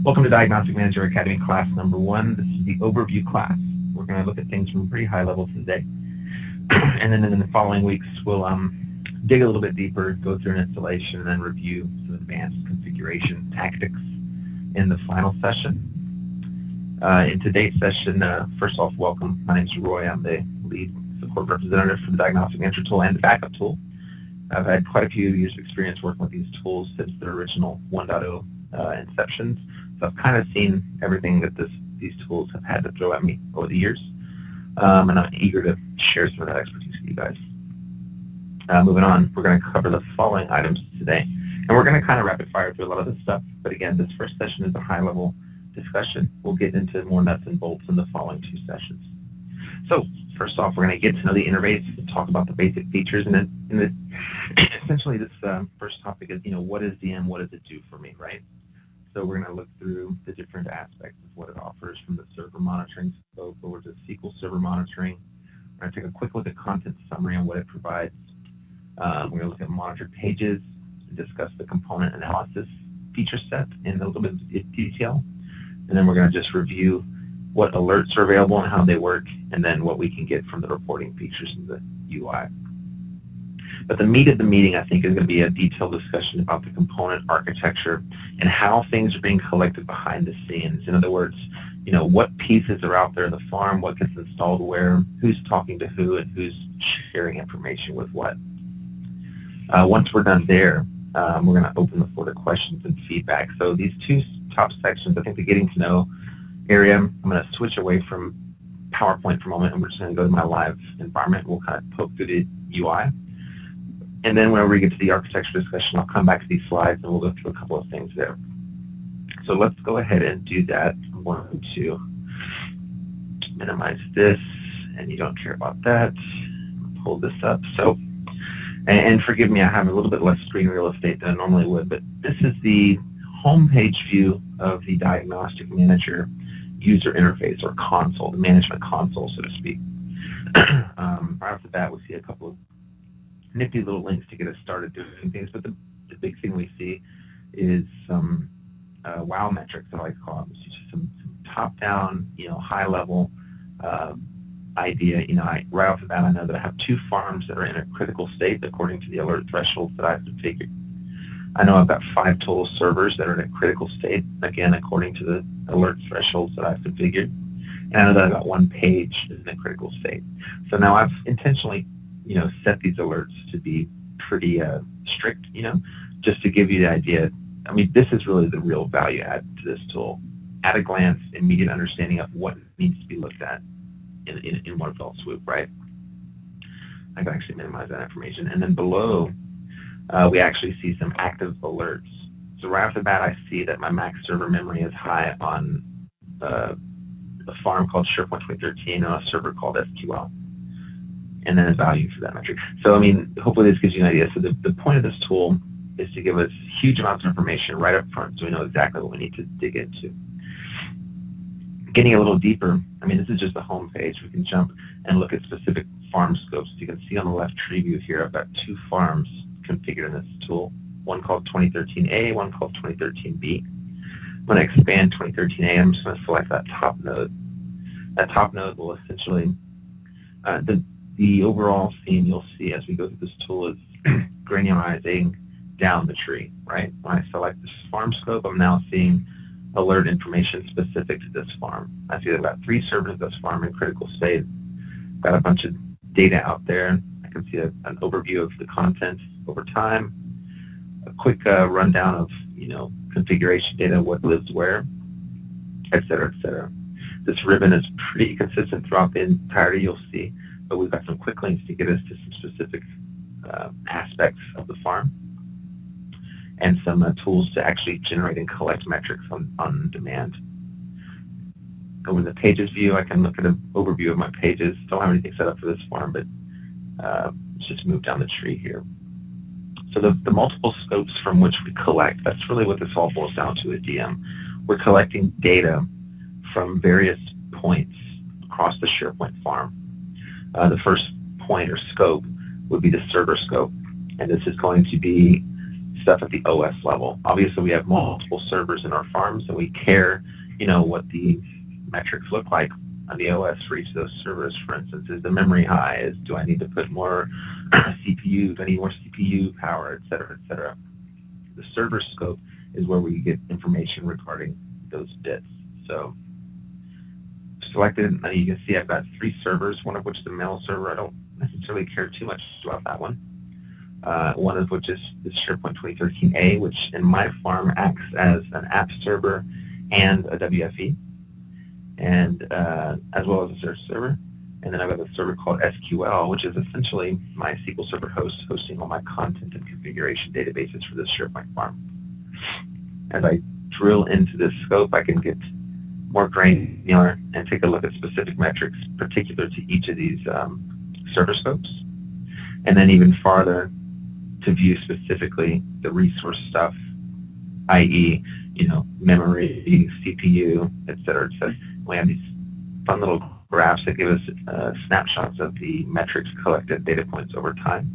Welcome to Diagnostic Manager Academy class number 1. This is the overview class. We're going to look at things from a pretty high level today. And then in the following weeks, we'll dig a little bit deeper, go through an installation, and then review some advanced configuration tactics in the final session. In today's session, first off, welcome. My name is Roy. I'm the lead support representative for the Diagnostic Manager tool and the backup tool. I've had quite a few years of experience working with these tools since their original 1.0 inceptions. So I've kind of seen everything that these tools have had to throw at me over the years. And I'm eager to share some of that expertise with you guys. Moving on, we're going to cover the following items today. And we're going to kind of rapid fire through a lot of this stuff. But again, this first session is a high level discussion. We'll get into more nuts and bolts in the following 2 sessions. So first off, we're going to get to know the interface and talk about the basic features. And then essentially this first topic is, what is DM? What does it do for me, right? So we're going to look through the different aspects of what it offers from the server monitoring scope over to SQL Server monitoring. We're going to take a quick look at content summary on what it provides. We're going to look at monitored pages and discuss the component analysis feature set in a little bit of detail. And then we're going to just review what alerts are available and how they work, and then what we can get from the reporting features in the UI. But the meat of the meeting, I think, is going to be a detailed discussion about the component architecture and how things are being collected behind the scenes. In other words, what pieces are out there in the farm, what gets installed where, who's talking to who, and who's sharing information with what. Once we're done there, we're going to open the floor to questions and feedback. So these 2 top sections, I think the getting to know area, I'm going to switch away from PowerPoint for a moment, and we're just going to go to my live environment. We'll kind of poke through the UI. And then whenever we get to the architecture discussion, I'll come back to these slides and we'll go through a couple of things there. So let's go ahead and do that. I'm going to minimize this, and you don't care about that. Pull this up. So, and forgive me, I have a little bit less screen real estate than I normally would, but this is the homepage view of the Diagnostic Manager user interface, or console, the management console, so to speak. Right off the bat, we see a couple of nifty little links to get us started doing things, but the big thing we see is some wow metrics, I like to call them. It's just some top-down, high-level idea. Right off the bat, I know that I have 2 farms that are in a critical state according to the alert thresholds that I've configured. I know I've got 5 total servers that are in a critical state, again, according to the alert thresholds that I've configured. And I know that I've got 1 page that's in a critical state. So now I've intentionally, set these alerts to be pretty strict, just to give you the idea. I mean, this is really the real value add to this tool. At a glance, immediate understanding of what needs to be looked at in one fell swoop, right? I can actually minimize that information. And then below, we actually see some active alerts. So right off the bat, I see that my max server memory is high on a farm called SharePoint 2013 and a server called SQL. And then a value for that metric. So, I mean, hopefully this gives you an idea. So the point of this tool is to give us huge amounts of information right up front so we know exactly what we need to dig into. Getting a little deeper, I mean, this is just the home page. We can jump and look at specific farm scopes. You can see on the left tree view here, I've got 2 farms configured in this tool, one called 2013A, one called 2013B. I'm going to expand 2013A. I'm just going to select that top node. That top node will essentially, the overall theme you'll see as we go through this tool is granularizing down the tree, right? When I select this farm scope, I'm now seeing alert information specific to this farm. I see that I've got 3 servers of this farm in critical state. Got a bunch of data out there. I can see an overview of the content over time, a quick rundown of, configuration data, what lives where, et cetera, et cetera. This ribbon is pretty consistent throughout the entirety, you'll see, but we've got some quick links to get us to some specific aspects of the farm, and some tools to actually generate and collect metrics on demand. Over in the pages view, I can look at an overview of my pages. Don't have anything set up for this farm, but let's just move down the tree here. So the multiple scopes from which we collect, that's really what this all boils down to is DM. We're collecting data from various points across the SharePoint farm. The first point or scope would be the server scope, and this is going to be stuff at the OS level. Obviously, we have multiple servers in our farms, and we care, what the metrics look like on the OS for each of those servers. For instance, is the memory high? Do I need to put more CPU? Do I need more CPU power, et cetera, et cetera? The server scope is where we get information regarding those bits. So selected, you can see I've got 3 servers, one of which is a mail server. I don't necessarily care too much about that one. One of which is SharePoint 2013A, which in my farm acts as an app server and a WFE, and as well as a search server. And then I've got a server called SQL, which is essentially my SQL Server host hosting all my content and configuration databases for this SharePoint farm. As I drill into this scope, I can get more granular and take a look at specific metrics particular to each of these server scopes, and then even farther to view specifically the resource stuff, i.e., memory, CPU, et cetera, et cetera. We have these fun little graphs that give us snapshots of the metrics collected data points over time.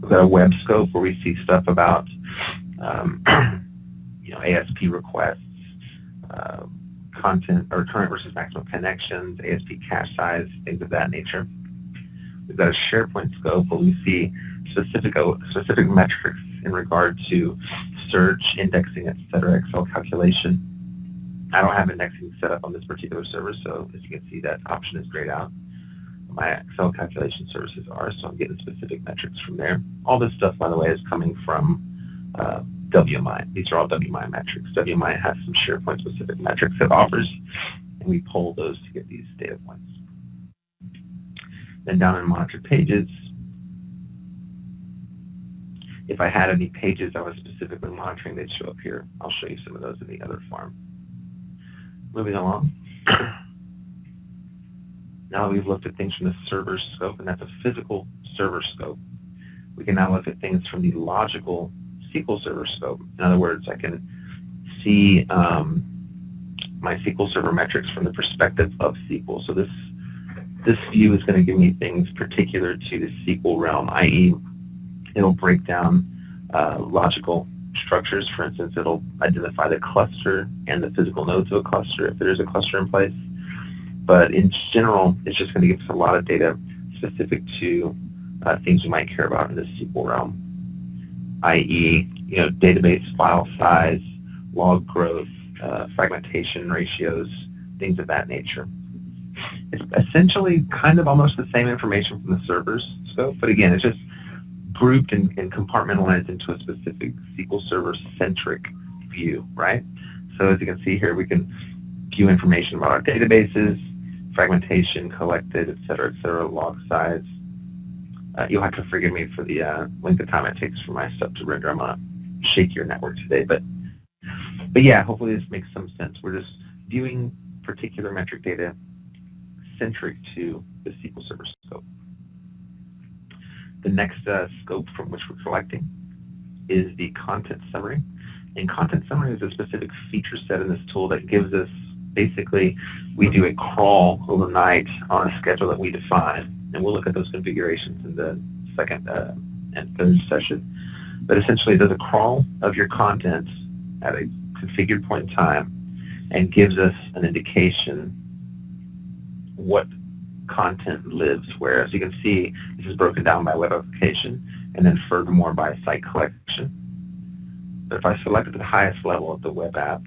We've got a web scope where we see stuff about ASP requests, content or current versus maximum connections, ASP cache size, things of that nature. We've got a SharePoint scope where we see specific metrics in regard to search, indexing, etc., Excel calculation. I don't have indexing set up on this particular server, so as you can see, that option is grayed out. My Excel calculation services are, so I'm getting specific metrics from there. All this stuff, by the way, is coming from WMI. These are all WMI metrics. WMI has some SharePoint specific metrics it offers, and we pull those to get these data points. Then down in monitored pages, if I had any pages I was specifically monitoring, they'd show up here. I'll show you some of those in the other farm. Moving along. Now that we've looked at things from the server scope, and that's a physical server scope, we can now look at things from the logical SQL Server scope. In other words, I can see my SQL Server metrics from the perspective of SQL. So this view is going to give me things particular to the SQL realm, i.e. it'll break down logical structures. For instance, it'll identify the cluster and the physical nodes of a cluster if there's a cluster in place. But in general, it's just going to give us a lot of data specific to things we might care about in the SQL realm, i.e., database file size, log growth, fragmentation ratios, things of that nature. It's essentially kind of almost the same information from the server's scope, but again, it's just grouped and compartmentalized into a specific SQL Server-centric view, right? So as you can see here, we can view information about our databases, fragmentation, collected, et cetera, log size. You'll have to forgive me for the length of time it takes for my stuff to render. I'm on a shakier network today, but yeah, hopefully this makes some sense. We're just viewing particular metric data centric to the SQL Server scope. The next scope from which we're collecting is the content summary. And content summary is a specific feature set in this tool that gives us, basically, we do a crawl overnight on a schedule that we define. And we'll look at those configurations in the second and third session. But essentially, it does a crawl of your content at a configured point in time and gives us an indication what content lives where. As you can see, this is broken down by web application and then furthermore by site collection. But if I select at the highest level of the web app,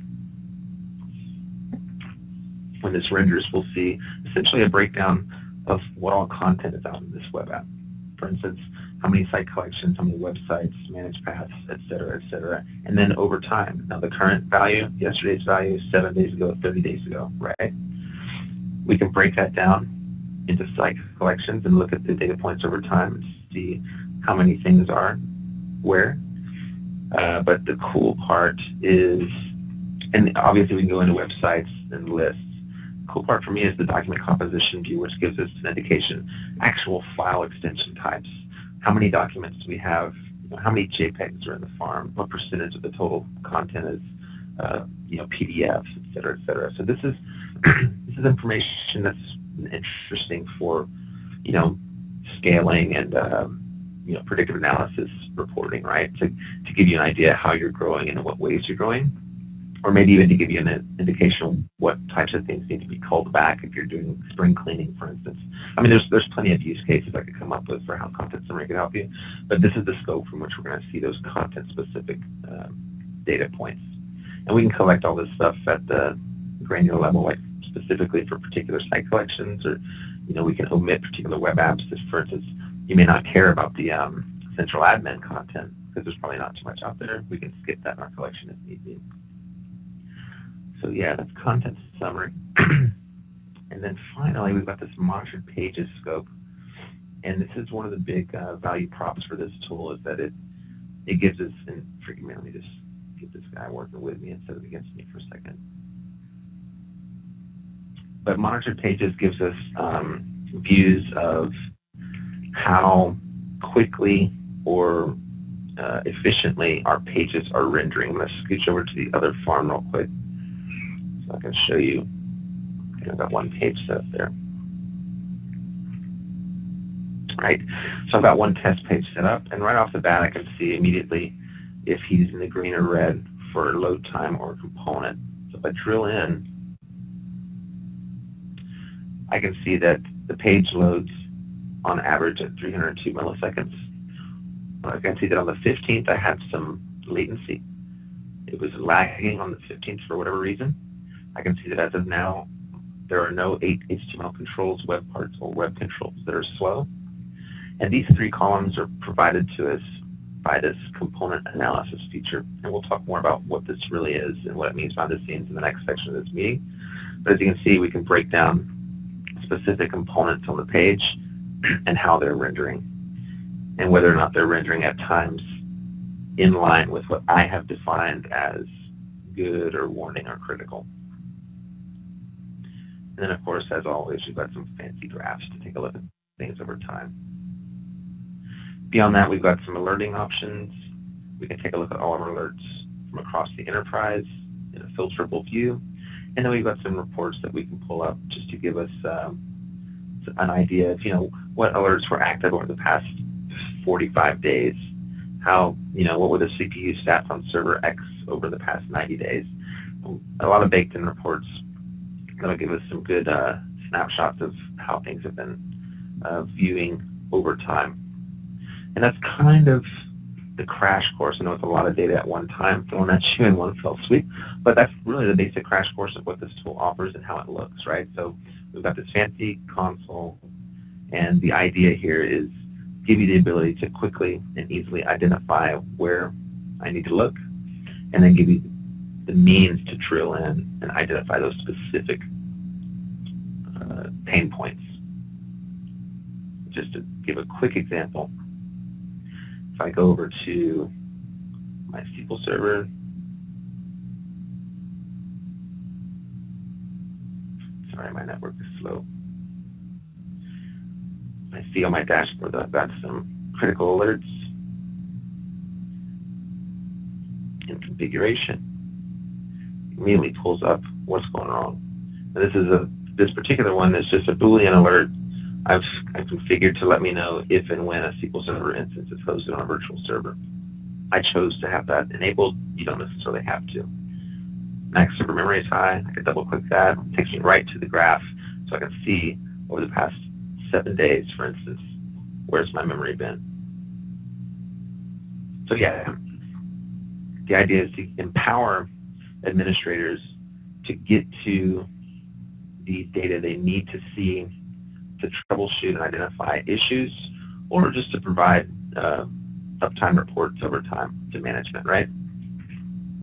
when this renders, we'll see essentially a breakdown of what all content is out in this web app. For instance, how many site collections, how many websites, managed paths, et cetera, and then over time. Now the current value, yesterday's value, 7 days ago, 30 days ago, right? We can break that down into site collections and look at the data points over time and see how many things are where. But the cool part is, and obviously we can go into websites and lists. The cool part for me is the document composition view, which gives us an indication, actual file extension types. How many documents do we have? How many JPEGs are in the farm? What percentage of the total content is PDFs, et cetera, So this is this is information that's interesting for scaling and predictive analysis reporting, right? To give you an idea how you're growing and in what ways you're growing, or maybe even to give you an indication of what types of things need to be culled back if you're doing spring cleaning, for instance. I mean, there's plenty of use cases I could come up with for how content summary can help you, but this is the scope from which we're going to see those content-specific data points. And we can collect all this stuff at the granular level, like specifically for particular site collections, or we can omit particular web apps. Just for instance, you may not care about the central admin content because there's probably not too much out there. We can skip that in our collection if need be. So yeah, that's content summary. And then finally, we've got this monitored pages scope. And this is one of the big value props for this tool, is that it gives us, and forgive me, let me just get this guy working with me instead of against me for a second. But monitored pages gives us views of how quickly or efficiently our pages are rendering. I'm going to scooch over to the other farm real quick so I can show you. I've got one page set up there. Right, so I've got one test page set up, and right off the bat I can see immediately if he's in the green or red for load time or component. So if I drill in, I can see that the page loads on average at 302 milliseconds. I can see that on the 15th I had some latency. It was lagging on the 15th for whatever reason. I can see that as of now there are no 8 HTML controls, web parts, or web controls that are slow. And these 3 columns are provided to us by this component analysis feature. And we'll talk more about what this really is and what it means behind the scenes in the next section of this meeting. But as you can see, we can break down specific components on the page and how they're rendering, and whether or not they're rendering at times in line with what I have defined as good or warning or critical. And then, of course, as always, we've got some fancy graphs to take a look at things over time. Beyond that, we've got some alerting options. We can take a look at all of our alerts from across the enterprise in a filterable view. And then we've got some reports that we can pull up just to give us an idea of, what alerts were active over the past 45 days. How, what were the CPU stats on server X over the past 90 days. A lot of baked-in reports that'll give us some good snapshots of how things have been viewing over time. And that's kind of the crash course. I know it's a lot of data at one time thrown at you in one fell swoop, but that's really the basic crash course of what this tool offers and how it looks, right? So we've got this fancy console, and the idea here is give you the ability to quickly and easily identify where I need to look, and then give you the means to drill in and identify those specific pain points. Just to give a quick example, if I go over to my SQL Server, sorry, my network is slow. I see on my dashboard that I've got some critical alerts in configuration. It immediately pulls up what's going wrong. And this particular one is just a Boolean alert I've configured to let me know if and when a SQL Server instance is hosted on a virtual server. I chose to have that enabled. You don't necessarily have to. Max server memory is high. I can double click that. It takes me right to the graph so I can see over the past 7 days, for instance, where's my memory been. So yeah, the idea is to empower administrators to get to the data they need to see to troubleshoot and identify issues, or just to provide uptime reports over time to management, right?